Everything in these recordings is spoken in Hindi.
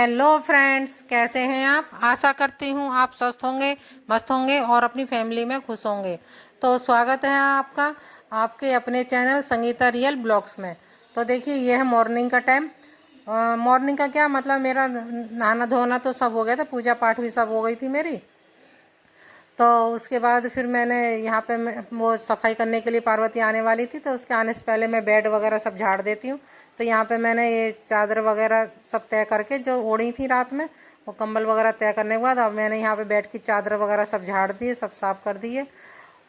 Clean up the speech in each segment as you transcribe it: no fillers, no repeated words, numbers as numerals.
हेलो फ्रेंड्स, कैसे हैं आप। आशा करती हूँ आप स्वस्थ होंगे, मस्त होंगे और अपनी फैमिली में खुश होंगे। तो स्वागत है आपका आपके अपने चैनल संगीता रियल ब्लॉग्स में। तो देखिए, ये है मॉर्निंग का टाइम। मॉर्निंग का क्या मतलब, मेरा नहाना धोना तो सब हो गया था, पूजा पाठ भी सब हो गई थी मेरी। तो उसके बाद फिर मैंने यहाँ पे वो सफाई करने के लिए पार्वती आने वाली थी, तो उसके आने से पहले मैं बेड वगैरह सब झाड़ देती हूँ। तो यहाँ पे मैंने ये चादर वगैरह सब तय करके जो ओढ़ी थी रात में, वो कंबल वगैरह तय करने के बाद अब मैंने यहाँ पे बेड की चादर वगैरह सब झाड़ दिए, सब साफ़ कर दिए।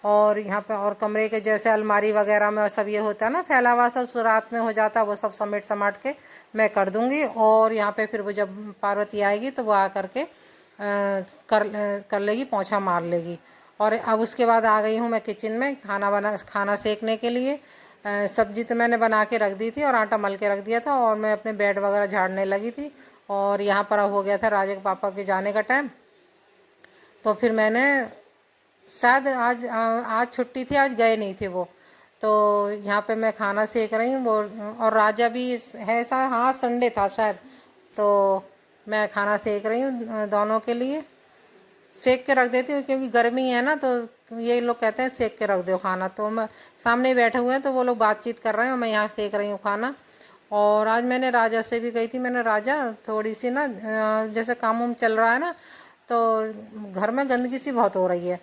और यहाँ पे और कमरे के जैसे अलमारी वगैरह में और सब ये होता है ना फैला हुआ, सब रात में हो जाता है, वो सब समेट समाट के मैं कर दूँगी। और यहाँ पे फिर वो जब पार्वती आएगी तो वो आ करके कर लेगी, पोंछा मार लेगी। और अब उसके बाद आ गई हूँ मैं किचन में खाना सेकने के लिए। सब्जी तो मैंने बना के रख दी थी और आटा मल के रख दिया था, और मैं अपने बेड वगैरह झाड़ने लगी थी। और यहाँ पर हो गया था राजा के पापा के जाने का टाइम। तो फिर मैंने शायद आज छुट्टी थी, आज गए नहीं थे वो। तो यहाँ पे मैं खाना सेक रही हूँ वो, और राजा भी है शायद, हाँ संडे था शायद। तो मैं खाना सेक रही हूँ दोनों के लिए। सेक के रख देती हूँ क्योंकि गर्मी है ना, तो ये लोग कहते हैं सेक के रख दो खाना। तो मैं सामने ही बैठे हुए हैं, तो वो लोग बातचीत कर रहे हैं और मैं यहाँ सेक रही हूँ खाना। और आज मैंने राजा से भी कही थी, मैंने राजा थोड़ी सी ना जैसे काम वाम चल रहा है ना, तो घर में गंदगी सी बहुत हो रही है,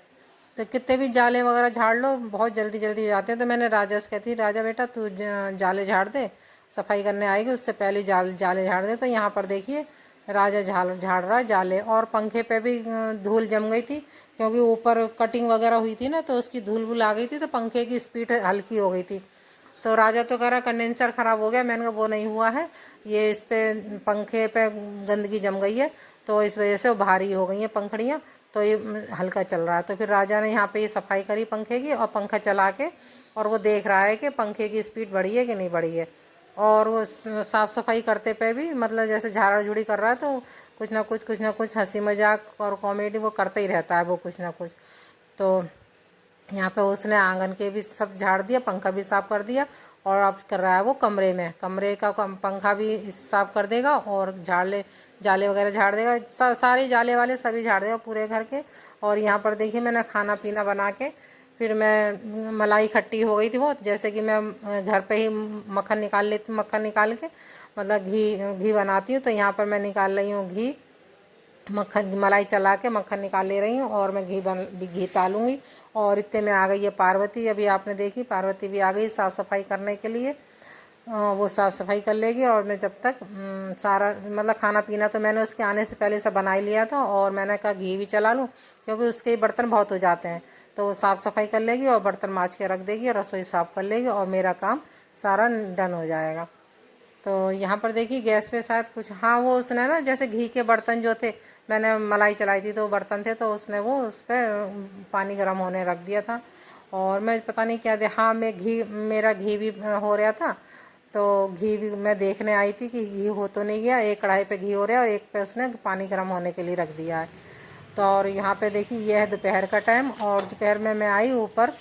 तो कितने भी जाले वगैरह झाड़ लो बहुत जल्दी जल्दी हो जाते हैं। तो मैंने राजा से कहती, राजा बेटा तू जाले झाड़ दे, सफाई करने आएगी उससे पहले जाले झाड़ दे। तो यहाँ पर देखिए राजा झाड़ रहा है जाले। और पंखे पे भी धूल जम गई थी, क्योंकि ऊपर कटिंग वगैरह हुई थी ना, तो उसकी धूल वूल आ गई थी, तो पंखे की स्पीड हल्की हो गई थी। तो राजा तो कह रहा कंडेंसर ख़राब हो गया। मैंने कहा वो नहीं हुआ है, ये इस पे पंखे पे गंदगी जम गई है, तो इस वजह से वो भारी हो गई हैं पंखड़ियाँ, तो ये हल्का चल रहा है। तो फिर राजा ने यहाँ पे ये सफाई करी पंखे की, और पंखा चला के और वो देख रहा है कि पंखे की स्पीड बढ़ी है कि नहीं बढ़ी है। और वो साफ़ सफाई करते पे भी मतलब जैसे झाड़ा झुड़ी कर रहा है, तो कुछ ना कुछ हंसी मजाक और कॉमेडी वो करता ही रहता है वो कुछ ना कुछ। तो यहाँ पे उसने आंगन के भी सब झाड़ दिया, पंखा भी साफ़ कर दिया, और अब कर रहा है वो कमरे का पंखा भी साफ़ कर देगा, और जाले वगैरह झाड़ देगा, सारे जाले वाले सभी झाड़ देगा पूरे घर के। और यहाँ पर देखिए मैंने खाना पीना बना के, फिर मैं मलाई खट्टी हो गई थी बहुत, जैसे कि मैं घर पे ही मक्खन निकाल के मतलब घी बनाती हूँ। तो यहाँ पर मैं निकाल रही हूँ घी, मलाई चला के मक्खन निकाल ले रही हूँ, और मैं घी तालूँगी। और इतने में आ गई है पार्वती, अभी आपने देखी पार्वती भी आ गई साफ़ सफाई करने के लिए। वो साफ़ सफाई कर लेगी, और मैं जब तक सारा मतलब खाना पीना तो मैंने उसके आने से पहले सब बना ही लिया था। और मैंने कहा घी भी चला लूँ, क्योंकि उसके बर्तन बहुत हो जाते हैं। तो वो साफ़ सफाई कर लेगी और बर्तन माँज के रख देगी और रसोई साफ़ कर लेगी, और मेरा काम सारा डन हो जाएगा। तो यहाँ पर देखिए गैस पे शायद कुछ, हाँ वो उसने ना जैसे घी के बर्तन जो थे, मैंने मलाई चलाई थी तो बर्तन थे, तो उसने वो उस पर पानी गर्म होने रख दिया था। और मैं पता नहीं क्या दे, हाँ मेरा घी भी हो रहा था। तो घी भी मैं देखने आई थी कि घी हो तो नहीं गया, एक कढ़ाई पे घी हो रहा है और एक पे उसने पानी गर्म होने के लिए रख दिया है। तो और यहाँ पे देखिए यह है दोपहर का टाइम, और दोपहर में मैं आई ऊपर,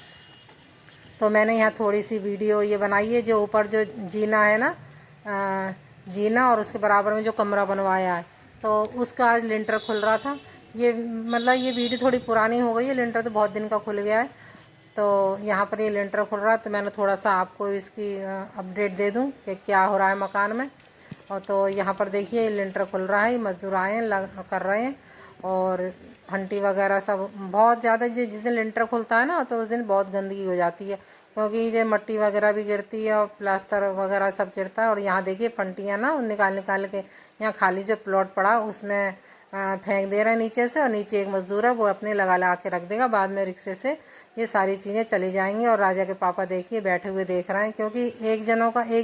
तो मैंने यहाँ थोड़ी सी वीडियो ये बनाई है, जो ऊपर जो जीना है ना, जीना और उसके बराबर में जो कमरा बनवाया है, तो उसका आज लिंटर खुल रहा था। ये मतलब ये वीडियो थोड़ी पुरानी हो गई है, लिंटर तो बहुत दिन का खुल गया है। तो यहाँ पर ये लिंटर खुल रहा है, तो मैंने थोड़ा सा आपको इसकी अपडेट दे दूँ कि क्या हो रहा है मकान में। और तो यहाँ पर देखिए लिंटर खुल रहा है, मज़दूर आए हैं कर रहे हैं। और फंटी वगैरह सब बहुत ज़्यादा, जिस दिन लिंटर खुलता है ना, तो उस दिन बहुत गंदगी हो जाती है, क्योंकि ये मिट्टी वगैरह भी गिरती है और प्लास्टर वगैरह सब गिरता है। और यहाँ देखिए फंटियाँ ना निकाल निकाल के यहाँ खाली जो प्लॉट पड़ा उसमें फेंक दे रहे हैं नीचे से, और नीचे एक मज़दूर है वो अपने लगा के रख देगा, बाद में रिक्शे से ये सारी चीज़ें चली जाएंगी। और राजा के पापा देखिए बैठे हुए देख रहे हैं, क्योंकि एक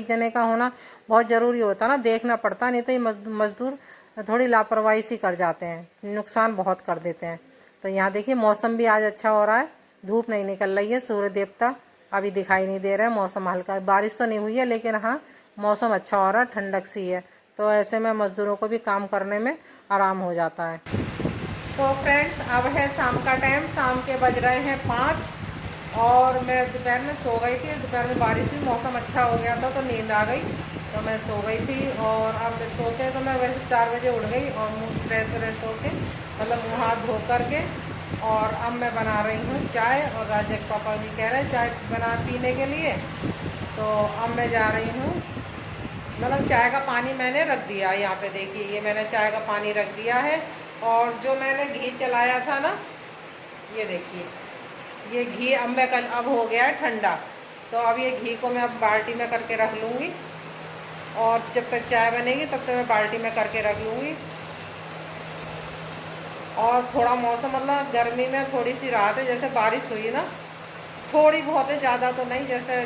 जने का होना बहुत ज़रूरी होता ना, देखना पड़ता, नहीं तो ये मज़दूर थोड़ी लापरवाही सी कर जाते हैं, नुकसान बहुत कर देते हैं। तो यहाँ देखिए मौसम भी आज अच्छा हो रहा है, धूप नहीं निकल रही है, सूर्य देवता अभी दिखाई नहीं दे रहा है, मौसम हल्का, बारिश तो नहीं हुई है लेकिन हाँ मौसम अच्छा हो रहा है, ठंडक सी है। तो ऐसे में मज़दूरों को भी काम करने में आराम हो जाता है। तो फ्रेंड्स अब है शाम का टाइम, शाम के बज रहे हैं 5, और मैं दोपहर में सो गई थी, दोपहर में बारिश हुई, मौसम अच्छा हो गया था तो नींद आ गई। तो मैं सो गई थी और अब मैं सोते तो मैं वैसे 4 बजे उठ गई और मुँह फ्रेश व्रेश होके मतलब मुँह हाथ धो करके और अब मैं बना रही हूँ चाय। और राजा के पापा जी कह रहे हैं चाय बना पीने के लिए, तो अब मैं जा रही हूँ। मतलब चाय का पानी मैंने रख दिया, यहाँ पे देखिए ये मैंने चाय का पानी रख दिया है। और जो मैंने घी चलाया था ना, ये देखिए ये घी अब हो गया है ठंडा। तो अब ये घी को मैं अब बाल्टी में करके रख लूँगी और जब तक चाय बनेगी तब तक मैं बाल्टी में करके रख लूँगी। और थोड़ा मौसम मतलब गर्मी में थोड़ी सी राहत है, जैसे बारिश हुई ना थोड़ी बहुत है, ज़्यादा तो नहीं, जैसे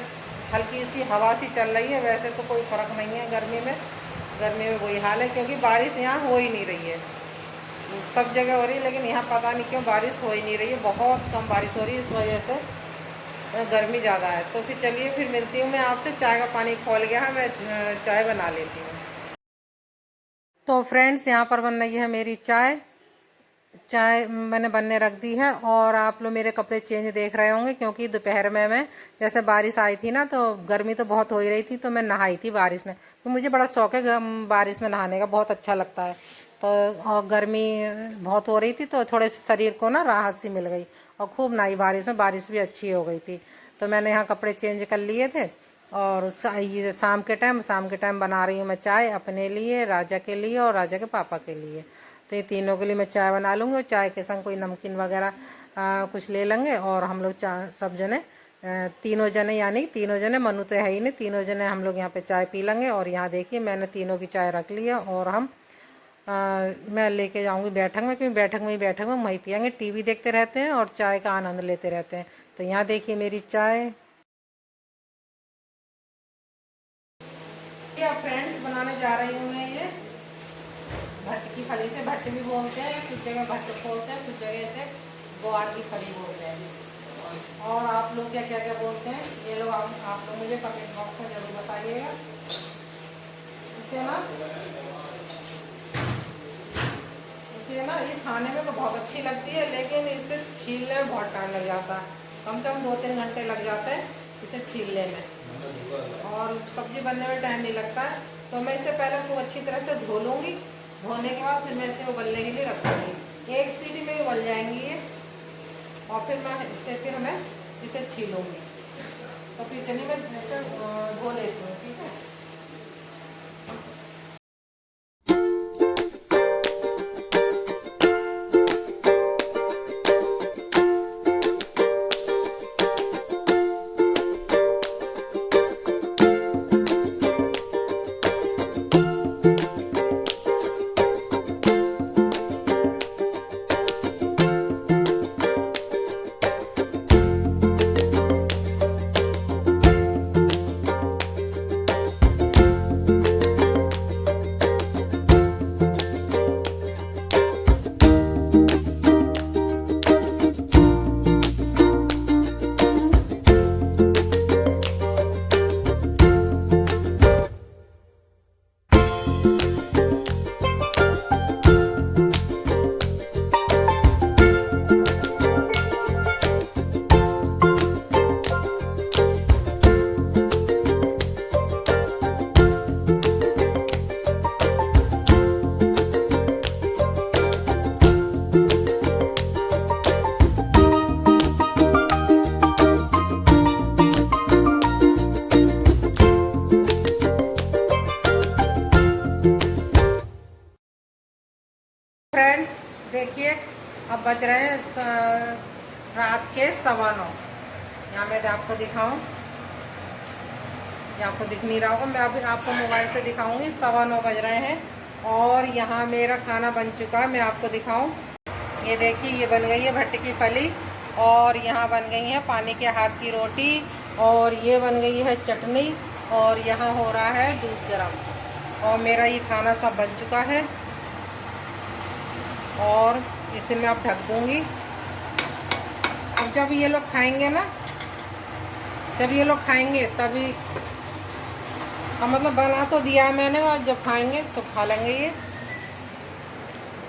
हल्की सी हवा सी चल रही है, वैसे तो कोई फ़र्क नहीं है गर्मी में। गर्मी में वही हाल है क्योंकि बारिश यहाँ हो ही नहीं रही है, सब जगह हो रही है लेकिन यहाँ पता नहीं क्यों बारिश हो ही नहीं रही है, बहुत कम बारिश हो रही है, इस वजह से गर्मी ज़्यादा है। तो फिर चलिए फिर मिलती हूँ मैं आपसे। चाय का पानी खौल गया है, मैं चाय बना लेती हूँ। तो फ्रेंड्स यहाँ पर बन रही है मेरी चाय। चाय मैंने बनने रख दी है और आप लोग मेरे कपड़े चेंज देख रहे होंगे क्योंकि दोपहर में मैं जैसे बारिश आई थी ना, तो गर्मी तो बहुत हो ही रही थी, तो मैं नहाई थी बारिश में। तो मुझे बड़ा शौक है बारिश में नहाने का, बहुत अच्छा लगता है। तो और गर्मी बहुत हो रही थी तो थोड़े शरीर को ना राहत सी मिल गई और खूब नहाई बारिश में, बारिश भी अच्छी हो गई थी। तो मैंने यहाँ कपड़े चेंज कर लिए थे और ये शाम के टाइम बना रही हूँ मैं चाय अपने लिए, राजा के लिए और राजा के पापा के लिए। तो ये तीनों के लिए मैं चाय बना लूँगी और चाय के संग कोई नमकीन वगैरह कुछ ले लेंगे और हम लोग सब जने तीनों जने, यानी तीनों जने, मनु तो है ही नहीं, तीनों जने हम लोग यहाँ पे चाय पी लेंगे। और यहाँ देखिए मैंने तीनों की चाय रख ली है और मैं लेके जाऊँगी बैठक में, क्योंकि बैठक में वहीं पियेंगे, टीवी देखते रहते हैं और चाय का आनंद लेते रहते हैं। तो यहाँ देखिए मेरी चाय। क्या फ्रेंड्स बनाने जा रही हूँ मैं ये भट्ट की फली से। भट्ट भी बोलते हैं, कुछ जगह भट्ट बोलते हैं, कुछ जगह इसे ग्वार की फली बोलते हैं। और आप लोग क्या क्या क्या बोलते हैं ये लोग आप लोग मुझे कमेंट बॉक्स में ज़रूर बताइएगा। इसे ना ये खाने में तो बहुत अच्छी लगती है, लेकिन इसे छीलने में बहुत टाइम लग जाता है, कम से कम 2-3 घंटे लग जाते हैं इसे छीलने में, और सब्जी बनने में टाइम नहीं लगता है। तो मैं इसे पहले खूब अच्छी तरह से धो लूँगी, धोने के बाद फिर मैं इसे उबलने के लिए रख दूँगी। 1 सीटी में उबल जाएंगी ये और फिर मैं इसे छीलूँगी। तो फिर चलिए मैं इसे धो लेती हूँ, ठीक है। फ्रेंड्स देखिए अब बज रहे हैं रात के 9:15। यहाँ मैं आपको दिखाऊं, ये आपको दिख नहीं रहा होगा, मैं अभी आपको मोबाइल से दिखाऊंगी। 9:15 बज रहे हैं और यहाँ मेरा खाना बन चुका है। मैं आपको दिखाऊं, ये देखिए ये बन गई है भट्ट की फली और यहाँ बन गई है पानी के हाथ की रोटी और ये बन गई है चटनी और यहाँ हो रहा है दूध गर्म और मेरा ये खाना सब बन चुका है और इसे मैं अब ढक दूँगी। अब जब ये लोग खाएंगे ना, जब ये लोग खाएंगे तभी, मतलब बना तो दिया है मैंने और जब खाएंगे तो खा लेंगे। ये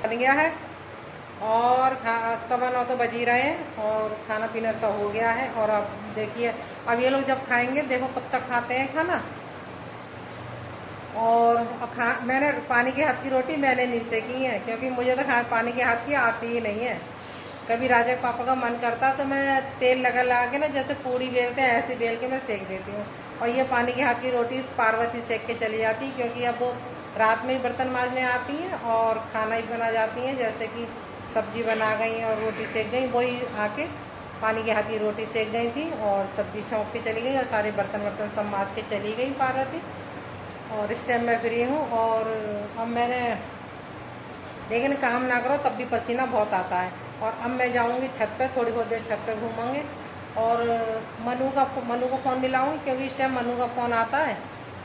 बन गया है और 9:15 तो बज ही रहे हैं और खाना पीना सब हो गया है। और अब देखिए अब ये लोग जब खाएंगे, देखो कब तक खाते हैं खाना, और मैंने पानी के हाथ की रोटी मैंने नहीं सेकी है, क्योंकि मुझे तो पानी के हाथ की आती ही नहीं है। कभी राजा के पापा का मन करता तो मैं तेल लगा के ना, जैसे पूड़ी बेलते हैं ऐसे बेल के मैं सेक देती हूँ। और ये पानी के हाथ की रोटी पार्वती सेक के चली जाती, क्योंकि अब वो रात में ही बर्तन मांजने आती हैं और खाना ही बना जाती हैं, जैसे कि सब्जी बना गई और रोटी सेक गई, वही आके पानी के हाथ की रोटी सेक गई थी और सब्जी छौंक के चली गई और सारे बर्तन सब माज के चली गई पार्वती। और इस टाइम मैं फ्री हूँ। और अब मैंने, लेकिन काम ना करो तब भी पसीना बहुत आता है। और अब मैं जाऊँगी छत पे, थोड़ी बहुत देर छत पे घूमेंगे और मनु का फ़ोन मिलाऊँगी, क्योंकि इस टाइम मनु का फ़ोन आता है।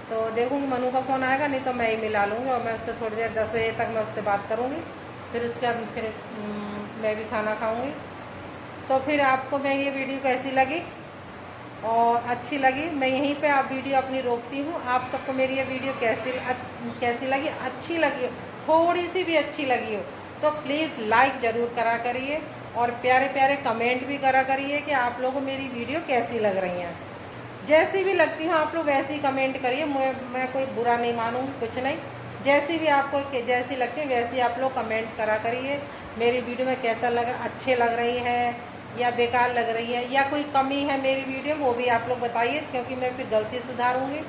तो देखूँगी मनु का फ़ोन आएगा, नहीं तो मैं ही मिला लूँगी और मैं उससे थोड़ी देर 10 बजे तक मैं उससे बात करूँगी। फिर उसके बाद फिर मैं भी खाना खाऊँगी। तो फिर आपको मैं ये वीडियो कैसी लगी और अच्छी लगी, मैं यहीं पे आप वीडियो अपनी रोकती हूँ। आप सबको मेरी ये वीडियो कैसी लगी, अच्छी लगी हो, थोड़ी सी भी अच्छी लगी हो तो प्लीज़ लाइक ज़रूर करा करिए और प्यारे प्यारे कमेंट भी करा करिए कि आप लोगों को मेरी वीडियो कैसी लग रही हैं। जैसी भी लगती हूँ आप लोग वैसी कमेंट करिए, मैं कोई बुरा नहीं मानूँगी, कुछ नहीं। जैसी भी आपको जैसी लगती है वैसी आप लोग कमेंट करा करिए। मेरी वीडियो में कैसा लग, अच्छे लग रही है या बेकार लग रही है, या कोई कमी है मेरी वीडियो में वो भी आप लोग बताइए, क्योंकि मैं फिर गलती सुधारूँगी।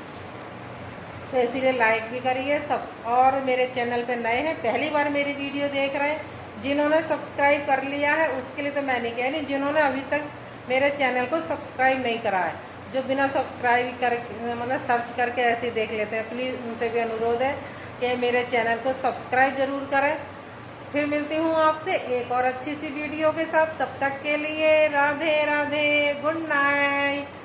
तो इसीलिए लाइक भी करिए। और मेरे चैनल पे नए हैं, पहली बार मेरी वीडियो देख रहे हैं, जिन्होंने सब्सक्राइब कर लिया है उसके लिए तो मैं नहीं कह रही, जिन्होंने अभी तक मेरे चैनल को सब्सक्राइब नहीं करा है, जो बिना सब्सक्राइब कर मतलब सर्च करके ऐसे देख लेते हैं, प्लीज़ उनसे भी अनुरोध है कि मेरे चैनल को सब्सक्राइब ज़रूर करें। फिर मिलती हूँ आपसे एक और अच्छी सी वीडियो के साथ, तब तक के लिए राधे राधे, गुड नाइट।